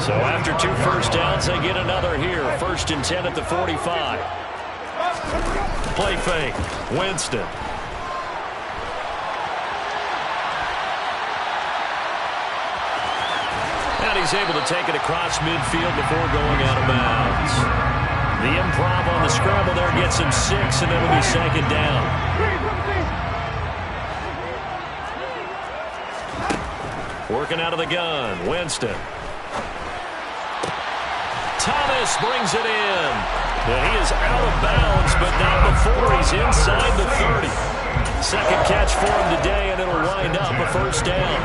So after 2 first downs, they get another here. 1st and 10 at the 45. Play fake. Winston. And he's able to take it across midfield before going out of bounds. The improv on the scramble there gets him 6, and it'll be 2nd down. Working out of the gun. Winston. Thomas brings it in. And he is out of bounds, but not before he's inside the 30. 2nd catch for him today, and it'll wind up a 1st down.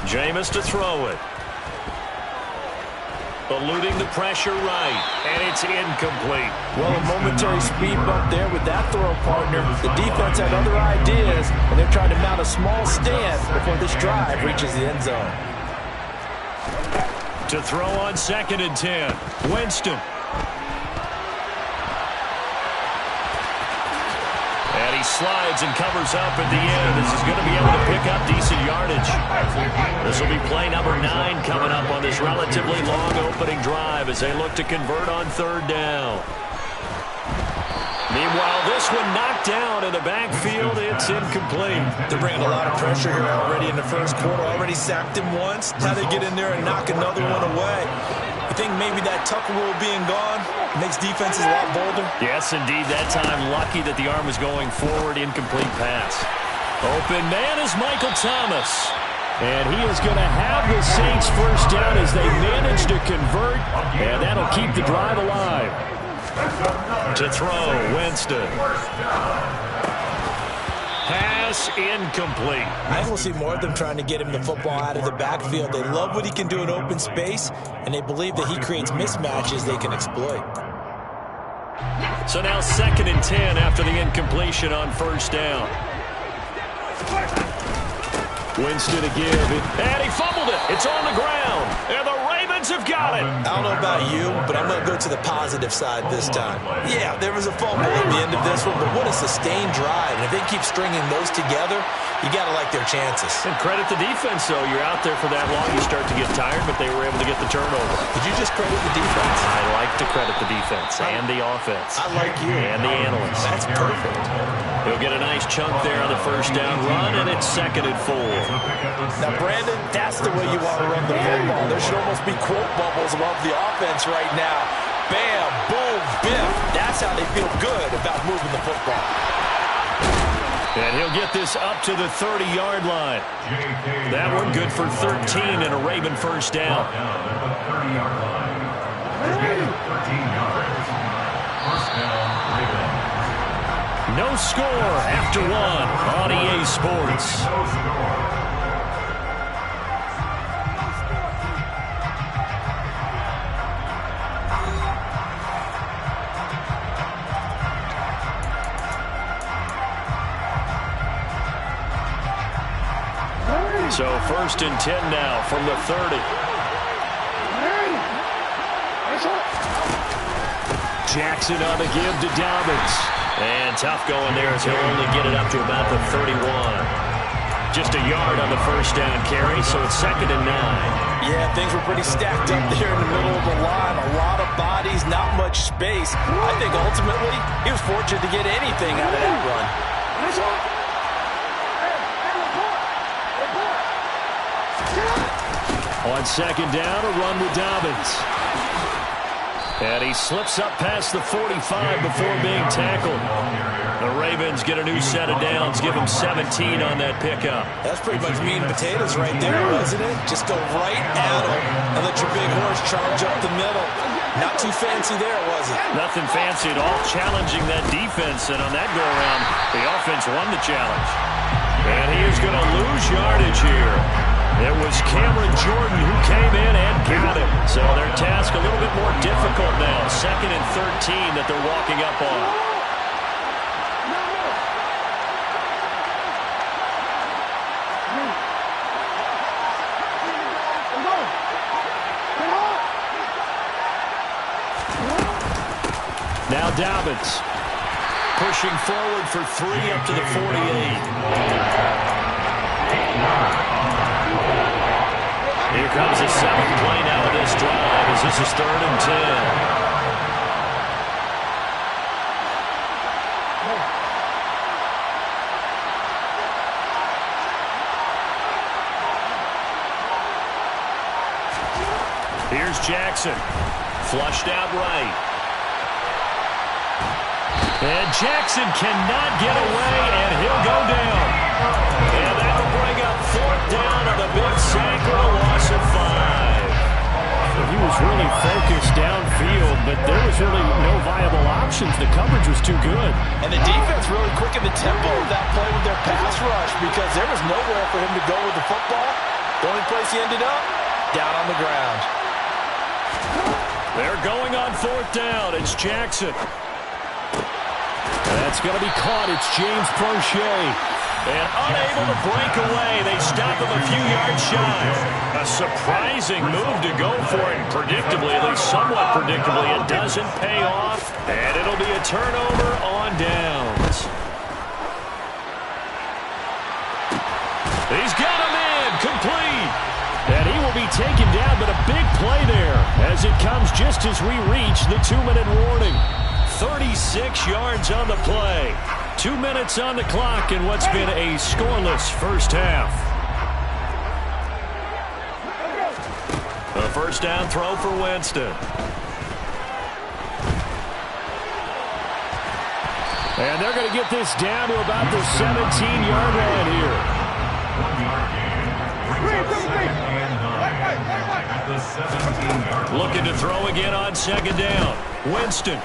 Jameis to throw it. Eluding the pressure right, and it's incomplete. Well, a momentary speed bump there with that throw, partner. The defense had other ideas, and they're trying to mount a small stand before this drive reaches the end zone. To throw on 2nd and 10. Winston. And he slides and covers up at the end as he's going to be able to pick up decent yardage. This will be play number 9 coming up on this relatively long opening drive as they look to convert on 3rd down. Meanwhile, this one knocked down in the backfield. It's incomplete. They're bringing a lot of pressure here already in the 1st quarter. Already sacked him once. Now they get in there and knock another one away. I think maybe that Tucker rule being gone makes defenses a lot bolder. Yes, indeed. That time, lucky that the arm was going forward. Incomplete pass. Open man is Michael Thomas. And he is going to have the Saints 1st down as they manage to convert. And that'll keep the drive alive. To throw, Winston. Pass incomplete. I will see more of them trying to get him the football out of the backfield. They love what he can do in open space, and they believe that he creates mismatches they can exploit. So now 2nd and 10 after the incompletion on 1st down. Winston to give it, and he fumbled it. It's on the ground, and the Ravens have got it. I don't know about you, but I'm going to go to the positive side this time. Yeah, there was a fumble at the end of this one, but what a sustained drive. And if they keep stringing those together, you got to like their chances. And credit the defense, though. You're out there for that long, you start to get tired, but they were able to get the turnover. Did you just credit the defense? I like to credit the defense and the offense. I like you. And the analysts. That's perfect. He'll get a nice chunk there on the 1st down run, and it's 2nd and 4. Now, Brandon, that's the way you want to run the football. There should almost be quote bubbles above the offense right now. Bam, boom, biff. That's how they feel good about moving the football. And he'll get this up to the 30-yard line. That one good for 13 and a Raven 1st down. 30-yard line. 13 yards. 1st down, Raven. No score after 1 on EA Sports. No score. So 1st and 10 now from the 30. Jackson on the give to Dobbins. And tough going there as he'll only get it up to about the 31. Just a yard on the 1st down carry, so it's 2nd and 9. Yeah, things were pretty stacked up there in the middle of the line. A lot of bodies, not much space. I think ultimately he was fortunate to get anything out of that run. On 2nd down, a run with Dobbins. And he slips up past the 45 before being tackled. The Ravens get a new set of downs, give them 17 on that pickup. That's pretty much meat and potatoes right there, wasn't it? Just go right at them and let your big horse charge up the middle. Not too fancy there, was it? Nothing fancy at all, challenging that defense. And on that go-around, the offense won the challenge. And he is going to lose yardage here. It was Cameron Jordan who came in and got it. So their task a little bit more difficult now. 2nd and 13 that they're walking up on. Now Dobbins pushing forward for 3 up to the 48. Here comes the 7th play now of this drive as this is 3rd and 10. Here's Jackson. Flushed out right. And Jackson cannot get away, and he'll go down. And that'll bring up 4th down on the big sack with a loss of 5. He was really focused downfield, but there was really no viable options. The coverage was too good. And the defense really quickened the tempo of that play with their pass rush because there was nowhere for him to go with the football. The only place he ended up, down on the ground. They're going on 4th down. It's Jackson. That's going to be caught. It's James Prochet. And unable to break away. They stop him a few yards shy. A surprising move to go for it. Predictably, at least somewhat predictably, it doesn't pay off. And it'll be a turnover on downs. He's got him in. Complete. And he will be taken down, but a big play there as it comes just as we reach the 2-minute warning. 36 yards on the play. 2 minutes on the clock in what's been a scoreless first half. A first down throw for Winston. And they're going to get this down to about the 17-yard line here. 1 yard gain. Second and 9 at the 17-yard line. Looking to throw again on 2nd down. Winston.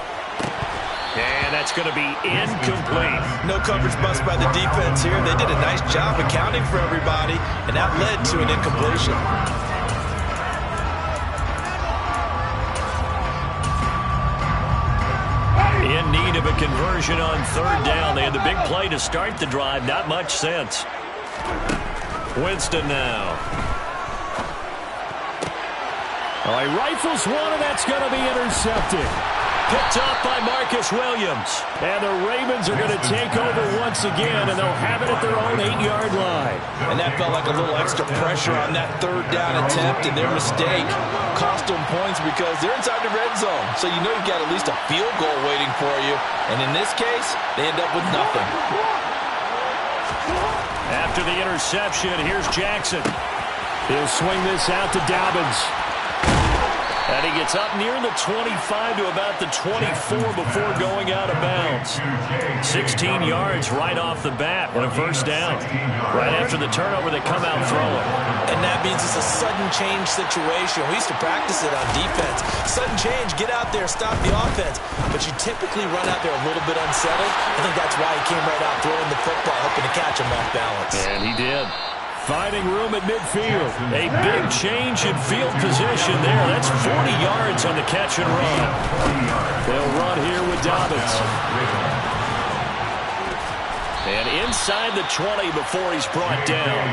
And that's going to be incomplete. No coverage bust by the defense here. They did a nice job accounting for everybody, and that led to an incompletion. In need of a conversion on 3rd down. They had the big play to start the drive. Not much sense. Winston now. Oh, he rifles one, and that's going to be intercepted. Picked off by Marcus Williams. And the Ravens are going to take over once again, and they'll have it at their own 8-yard line. And that felt like a little extra pressure on that 3rd down attempt, and their mistake cost them points because they're inside the red zone. So you know you've got at least a field goal waiting for you. And in this case, they end up with nothing. After the interception, here's Jackson. He'll swing this out to Dobbins. And he gets up near the 25 to about the 24 before going out of bounds. 16 yards right off the bat and a first down. Right after the turnover, they come out throwing. And that means it's a sudden change situation. We used to practice it on defense. Sudden change, get out there, stop the offense. But you typically run out there a little bit unsettled. I think that's why he came right out throwing the football, hoping to catch him off balance. And he did. Finding room at midfield. A big change in field position there. That's 40 yards on the catch and run. They'll run here with Dobbins. And inside the 20 before he's brought down.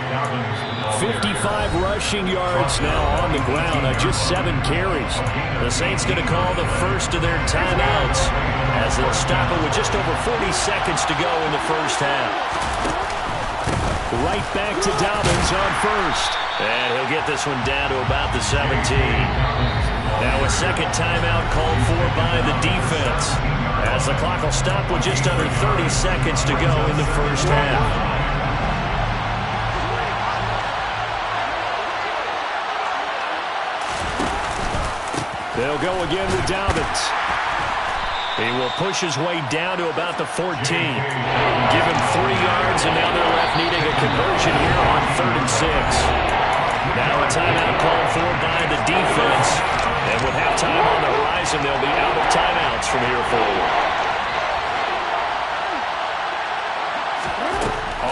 55 rushing yards now on the ground on just 7 carries. The Saints going to call the first of their timeouts as they'll stop it with just over 40 seconds to go in the first half. Right back to Dobbins on first. And he'll get this one down to about the 17. Now a second timeout called for by the defense, as the clock will stop with just under 30 seconds to go in the first half. They'll go again with Dobbins. He will push his way down to about the 14. Give him 3 yards, and now they're left needing a conversion here on 3rd and 6. Now a timeout called for by the defense. And with halftime on the horizon, they'll be out of timeouts from here forward.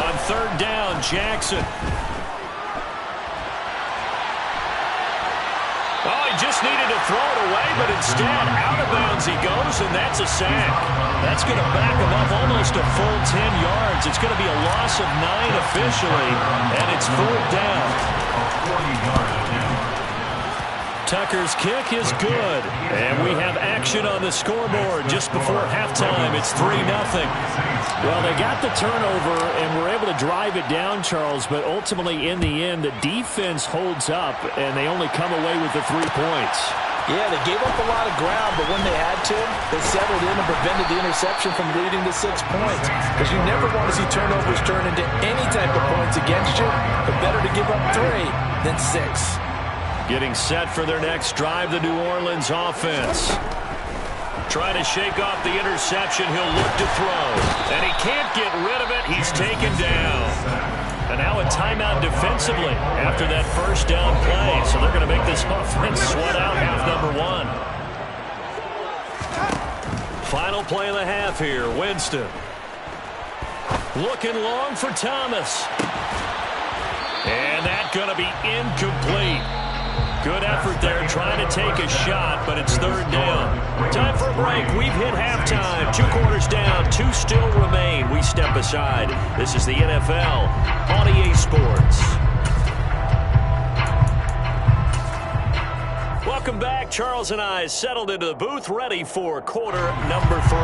On 3rd down, Jackson. Oh, he just needed to throw it away, but instead, out of bounds he goes, and that's a sack. That's going to back him up almost a full 10 yards. It's going to be a loss of 9 officially, and it's 4th down. Tucker's kick is good. And we have action on the scoreboard just before halftime. It's 3-0. Well, they got the turnover and were able to drive it down, Charles, but ultimately in the end, the defense holds up, and they only come away with the 3 points. Yeah, they gave up a lot of ground, but when they had to, they settled in and prevented the interception from leading to 6 points. Because you never want to see turnovers turn into any type of points against you, but better to give up 3 than 6. Getting set for their next drive, the New Orleans offense. Trying to shake off the interception, he'll look to throw. And he can't get rid of it, he's taken down. And now a timeout defensively after that first down play. So they're going to make this offense sweat out half number 1. Final play of the half here, Winston. Looking long for Thomas. And that's going to be incomplete. Good effort there trying to take a shot, but it's 3rd down. Time for a break. We've hit halftime. 2 quarters down. 2 still remain. We step aside. This is the NFL on EA Sports. Welcome back. Charles and I settled into the booth, ready for quarter number 3.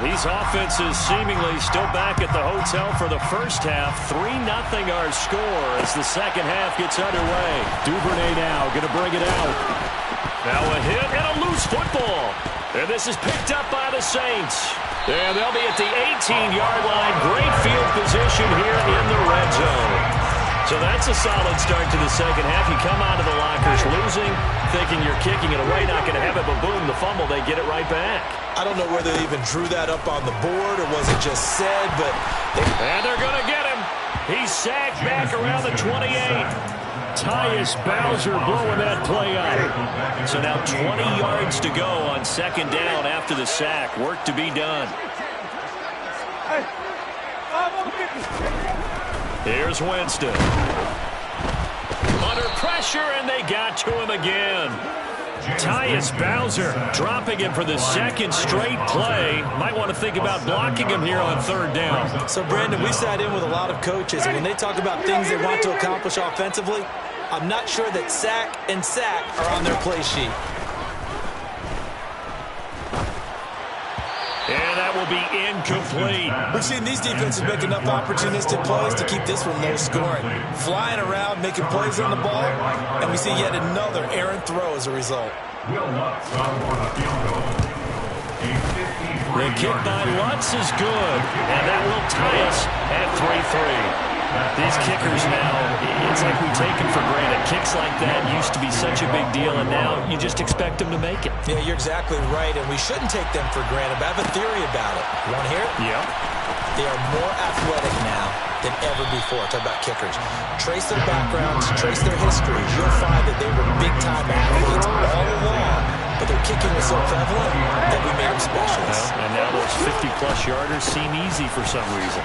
These offenses seemingly still back at the hotel for the first half. 3-0 our score as the second half gets underway. Duvernay now going to bring it out. Now a hit and a loose football. And this is picked up by the Saints. And they'll be at the 18-yard line. Great field position here in the red zone. So that's a solid start to the second half. You come out of the lockers losing, thinking you're kicking it away, not going to have it, but boom, the fumble, they get it right back. I don't know whether they even drew that up on the board or was it just said, but... And they're going to get him. He's sacked back around the 28. Tyus Bowser blowing that play out. So now 20 yards to go on second down after the sack. Work to be done. Here's Winston. Under pressure, and they got to him again. Tyus Bowser dropping him for the second straight play. Might want to think about blocking him here on 3rd down. So, Brandon, we sat in with a lot of coaches, and when they talk about things they want to accomplish offensively, I'm not sure that sack and sack are on their play sheet. And that will be incomplete. We've seen these defenses make enough opportunistic plays to keep this one low scoring. Flying around, making plays on the ball, and we see yet another errant throw as a result. The kick by Lutz is good, and that will tie us at 3-3. These kickers now, it's like we take them for granted. Kicks like that used to be such a big deal, and now you just expect them to make it. Yeah, you're exactly right, and we shouldn't take them for granted, but I have a theory about it. You want to hear it? Yeah. They are more athletic now than ever before. Talk about kickers. Trace their backgrounds, trace their histories. You'll find that they were big-time athletes all along, but their kicking was so prevalent that we made them specialists. Well, and now those 50-plus yarders seem easy for some reason.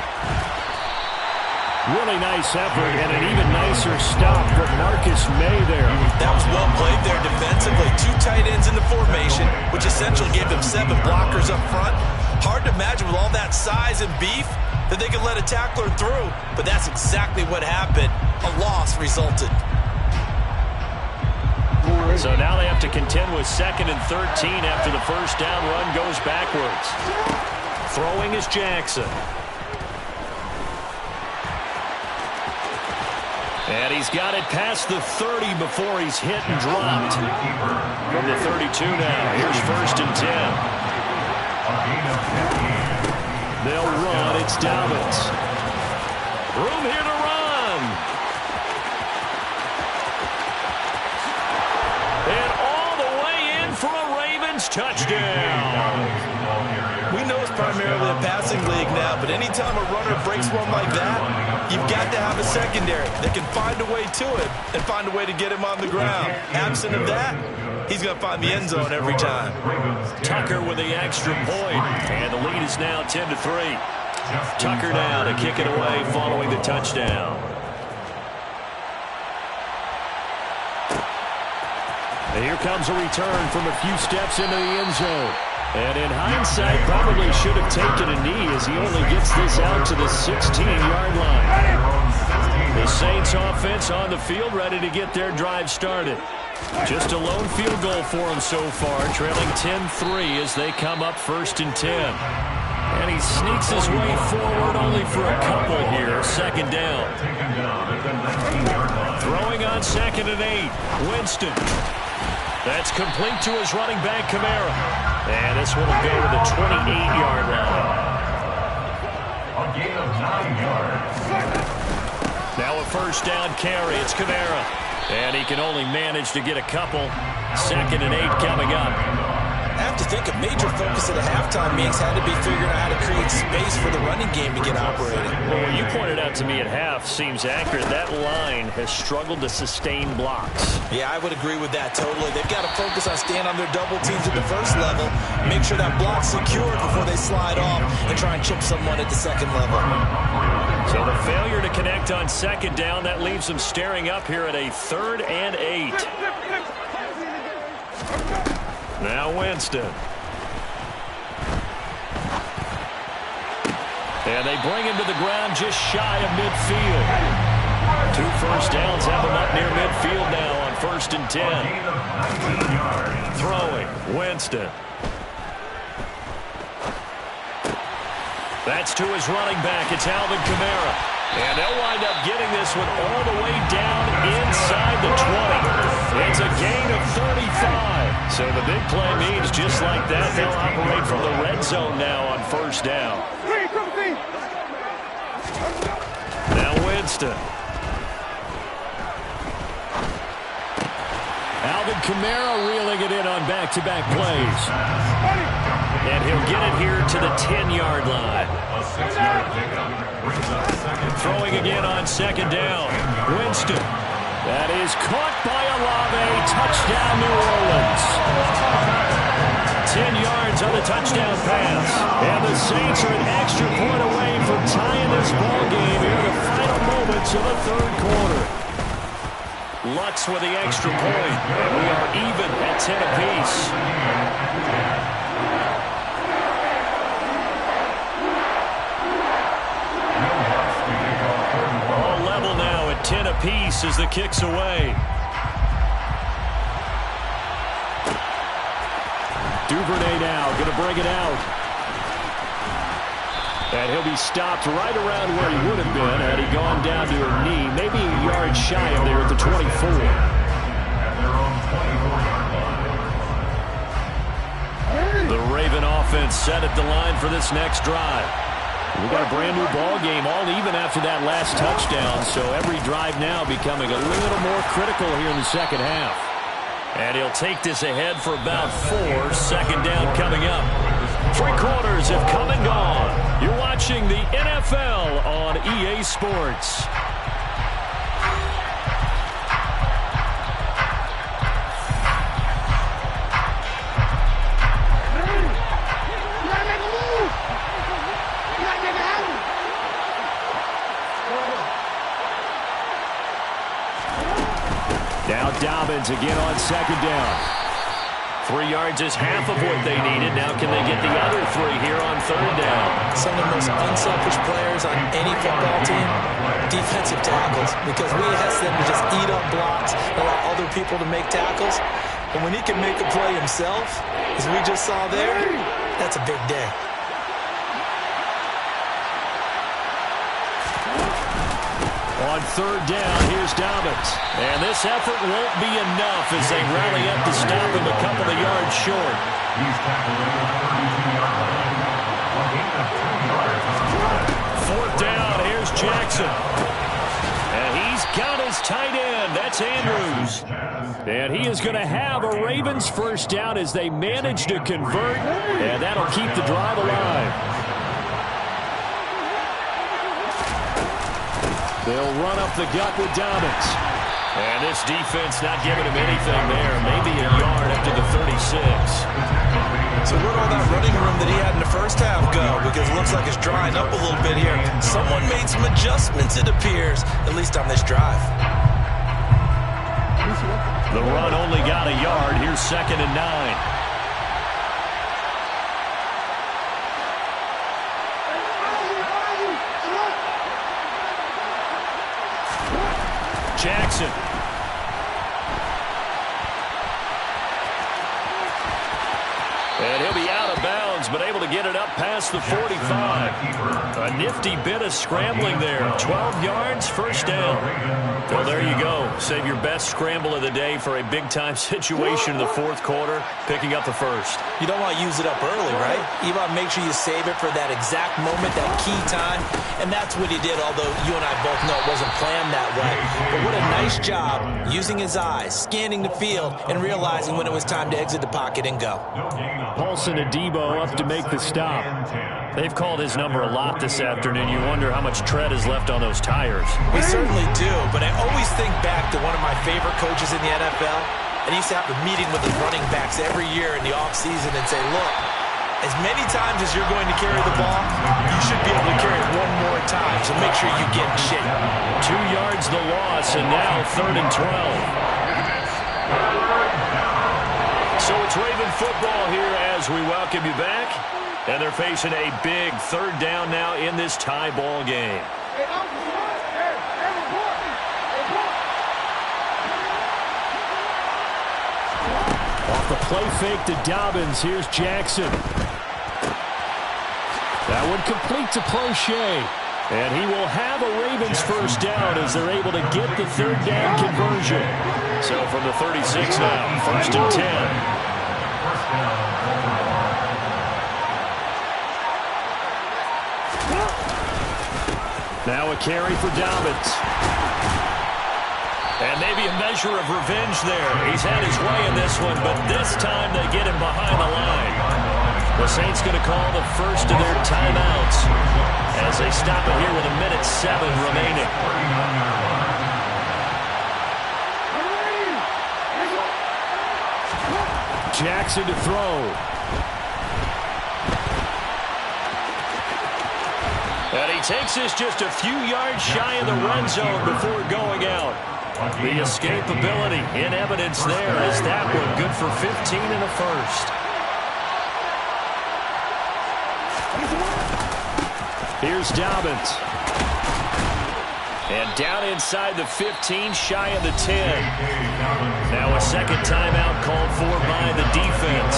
Really nice effort and an even nicer stop from Marcus May there. That was well played there defensively. 2 tight ends in the formation, which essentially gave them 7 blockers up front. Hard to imagine with all that size and beef that they could let a tackler through, but that's exactly what happened. A loss resulted. So now they have to contend with 2nd and 13 after the first down run goes backwards. Throwing is Jackson. And he's got it past the 30 before he's hit and dropped. From the 32 now. Here's 1st and 10. They'll run. It's Dobbins. Room here to run. And all the way in for a Ravens touchdown. We know it's primarily a passing league now, but anytime a runner breaks one like that, you've got to have a secondary that can find a way to him and find a way to get him on the ground. Absent of that, he's going to find the end zone every time. Tucker with the extra point, and the lead is now 10-3. Tucker now to kick it away following the touchdown. And here comes a return from a few steps into the end zone. And in hindsight, probably should have taken a knee as he only gets this out to the 16-yard line. The Saints offense on the field ready to get their drive started. Just a lone field goal for them so far, trailing 10-3 as they come up 1st and 10. And he sneaks his way forward only for a couple here, 2nd down. Throwing on 2nd and 8, Winston. That's complete to his running back, Kamara. And this one will go to the 28-yard line. A gain of 9 yards. Now a 1st down carry. It's Kamara. And he can only manage to get a couple. 2nd and 8 coming up. I have to think a major focus at a halftime means had to be figuring out how to create space for the running game to get operating. Well, what you pointed out to me at half seems accurate. That line has struggled to sustain blocks. Yeah, I would agree with that totally. They've got to focus on staying on their double teams at the first level, make sure that block's secured before they slide off and try and chip someone at the 2nd level. So the failure to connect on 2nd down, that leaves them staring up here at a 3rd and 8. Now Winston. And they bring him to the ground just shy of midfield. 2 first downs have him up near midfield now on 1st and 10. Throwing, Winston. That's to his running back. It's Alvin Kamara. And they'll wind up getting this one all the way down inside the 20. It's a gain of 35. So the big play means just like that, they'll operate from the red zone now on 1st down. Now Winston. Alvin Kamara reeling it in on back-to-back plays. And he'll get it here to the 10-yard line. A 6-yard pickup brings up 2nd. Throwing again on 2nd down. Winston. That is caught by Olave. Touchdown, New Orleans. 10 yards on the touchdown pass. And the Saints are an extra point away from tying this ball game here in the final moments of the 3rd quarter. Lutz with the extra point. And we are even at 10 apiece. All level now at 10 apiece as the kick's away. Duvernay now going to bring it out. And he'll be stopped right around where he would have been had he gone down to a knee, maybe a yard shy of there at the 24. The Raven offense set at the line for this next drive. We got a brand new ball game, all even after that last touchdown, so every drive now becoming a little more critical here in the 2nd half. And he'll take this ahead for about 4. 2nd down coming up. 3 quarters have come and gone. You're watching the NFL on EA Sports. Now Dobbins again on 2nd down. 3 yards is half of what they needed. Now can they get the other 3 here on 3rd down? Some of the most unselfish players on any football team, defensive tackles, because we ask them to just eat up blocks, allow other people to make tackles. And when he can make a play himself, as we just saw there, that's a big day. On 3rd down, here's Dobbins. And this effort won't be enough as they rally up to stop him a couple of yards short. He's tackled at the 32-yard line. A gain of 10 yards. 4th down, here's Jackson. And he's got his tight end. That's Andrews. And he is going to have a Ravens 1st down as they manage to convert. And that'll keep the drive alive. They'll run up the gut with Dobbins. And this defense not giving him anything there. Maybe a yard up to the 36. So where'd all that running room that he had in the first half go? Because it looks like it's drying up a little bit here. Someone made some adjustments, it appears, at least on this drive. The run only got a yard. Here's 2nd and 9. Jackson. And he'll be out of bounds, but able to get it up past the 45. A nifty bit of scrambling there. 12 yards, first down. Well, there you go. Save your best scramble of the day for a big-time situation in the fourth quarter, picking up the first. You don't want to use it up early, right? You want to make sure you save it for that exact moment, that key time, and that's what he did, although you and I both know it wasn't planned that way. But what a nice job using his eyes, scanning the field, and realizing when it was time to exit the pocket and go. Paulson Adebo up to make the stop. They've called his number a lot this afternoon. You wonder how much tread is left on those tires. We certainly do, but I always think back to one of my favorite coaches in the NFL, and he used to have a meeting with his running backs every year in the offseason and say, look, as many times as you're going to carry the ball, you should be able to carry it one more time, so make sure you get in shape. 2 yards the loss, and now 3rd and 12. So it's Raven football here as we welcome you back. And they're facing a big 3rd down now in this tie ball game. Off the play fake to Dobbins. Here's Jackson. That one complete to Prochet. And he will have a Ravens first down as they're able to get the 3rd down conversion. So from the 36 now, 1st and 10. Now a carry for Dobbins. And maybe a measure of revenge there. He's had his way in this one, but this time they get him behind the line. The Saints going to call the first of their timeouts as they stop it here with 1:07 remaining. Jackson to throw. And he takes this just a few yards shy of the red zone before going out. The escapability in evidence there as that one good for 15 in the first. Here's Dobbins. And down inside the 15, shy of the 10. Now a second timeout called for by the defense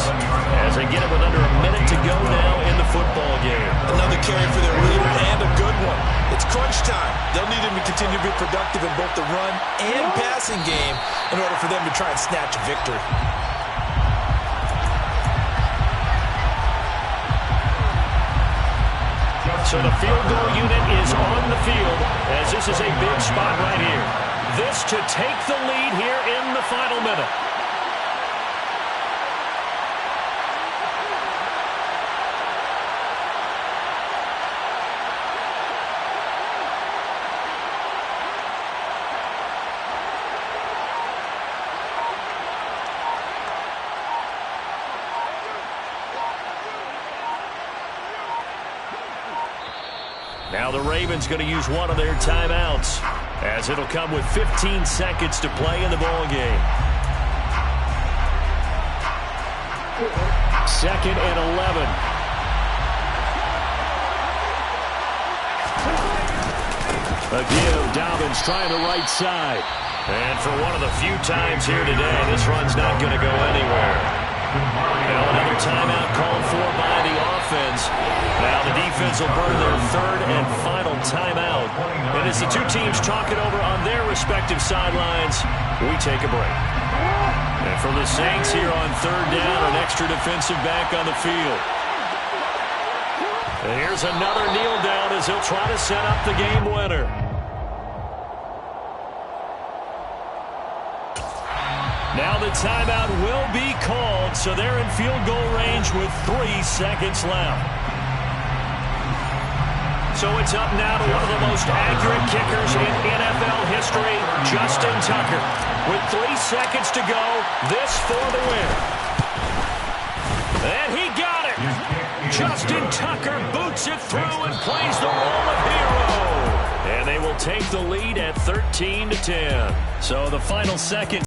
as they get it with under a minute to go now in the football game. Another carry for their leader and a good one. It's crunch time. They'll need him to continue to be productive in both the run and passing game in order for them to try and snatch a victory. So the field goal unit is on the field as this is a big spot right here. This to take the lead here in the final minute. Now the Ravens going to use one of their timeouts as it'll come with 15 seconds to play in the ball game. 2nd and 11. A give, Dobbins trying the right side. And for one of the few times here today, this run's not going to go anywhere. Now another timeout called for by the offense. Now the defense will burn their 3rd and final timeout. And as the two teams talk it over on their respective sidelines, we take a break. And for the Saints here on 3rd down, an extra defensive back on the field. And here's another kneel down as he'll try to set up the game winner. Now the timeout will be called, so they're in field goal range with 3 seconds left. So it's up now to one of the most accurate kickers in NFL history, Justin Tucker. With 3 seconds to go, this for the win. And he got it! Justin Tucker boots it through and plays the role of hero. And they will take the lead at 13-10. So the final second.